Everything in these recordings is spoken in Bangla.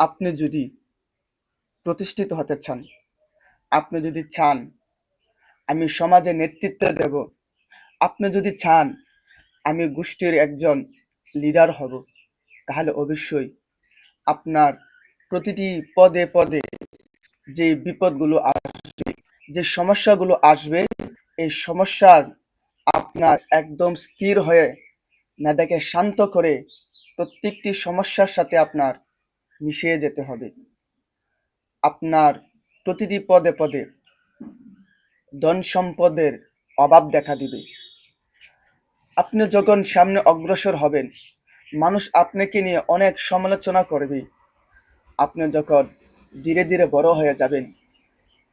আপনি যদি প্রতিষ্ঠিত হতে চান, আপনি যদি চান আমি সমাজে নেতৃত্ব দেব, আপনি যদি চান আমি গোষ্ঠীর একজন লিডার হব, তাহলে অবশ্যই আপনার প্রতিটি পদে পদে যে বিপদগুলো আসবে, যে সমস্যাগুলো আসবে, এই সমস্যার আপনার একদম স্থির হয়ে মেধাকে শান্ত করে প্রত্যেকটি সমস্যার সাথে আপনার মিশিয়ে যেতে হবে। আপনার প্রতিটি পদে পদে ধন সম্পদের অভাব দেখা দিবে। আপনি যখন সামনে অগ্রসর হবেন, মানুষ আপনাকে নিয়ে অনেক সমালোচনা করবে। আপনি যখন ধীরে ধীরে বড় হয়ে যাবেন,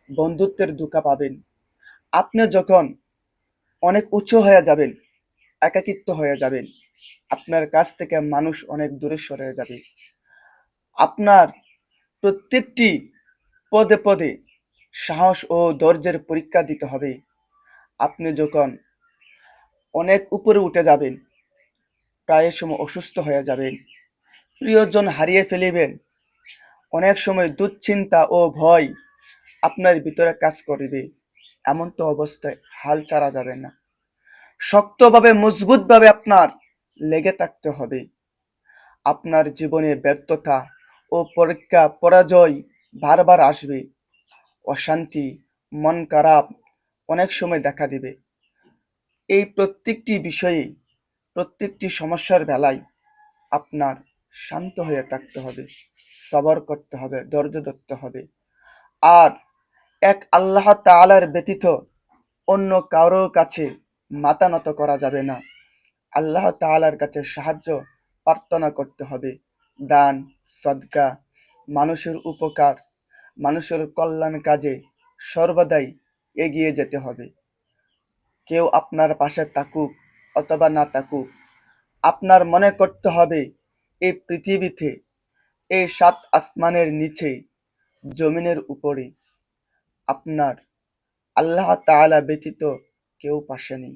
বন্ধুত্বের ধোঁকা পাবেন। আপনি যখন অনেক উঁচু হয়ে যাবেন, একাকিত্ব হয়ে যাবেন, আপনার কাছ থেকে মানুষ অনেক দূরে সরে যাবে। আপনার প্রত্যেকটি পদে পদে সাহস ও ধৈর্যের পরীক্ষা দিতে হবে। আপনি যখন অনেক উপরে উঠে যাবেন, প্রায় সময় অসুস্থ হয়ে যাবেন, প্রিয়জন হারিয়ে ফেলিবেন, অনেক সময় দুশ্চিন্তা ও ভয় আপনার ভিতরে কাজ করিবে, এমন তো অবস্থায় হাল ছাড়া যাবে না। শক্তভাবে মজবুতভাবে আপনার লেগে থাকতে হবে। আপনার জীবনে ব্যর্থতা ও পরীক্ষা পরাজয় বারবার আসবে। অশান্তি, মন খারাপ অনেক সময় দেখা দিবে। এই প্রত্যেকটি বিষয়ে, প্রত্যেকটি সমস্যার বেলায় আপনার শান্ত হয়ে থাকতে হবে, সবর করতে হবে, ধৈর্য ধরতে হবে। আর এক আল্লাহ তাআলার ব্যতীত অন্য কারোর কাছে মাথা নত করা যাবে না। আল্লাহ তাআলার কাছে সাহায্য প্রার্থনা করতে হবে। দান, সদকা, মানুষের উপকার, মানুষের কল্যাণ কাজে সর্বদাই এগিয়ে যেতে হবে। কেউ আপনার পাশে থাকুক অথবা না থাকুক, আপনার মনে করতে হবে এই পৃথিবীতে, এই সাত আসমানের নিচে, জমিনের উপরে আপনার আল্লাহ তাআলা ব্যতীত কেউ পাশে নেই।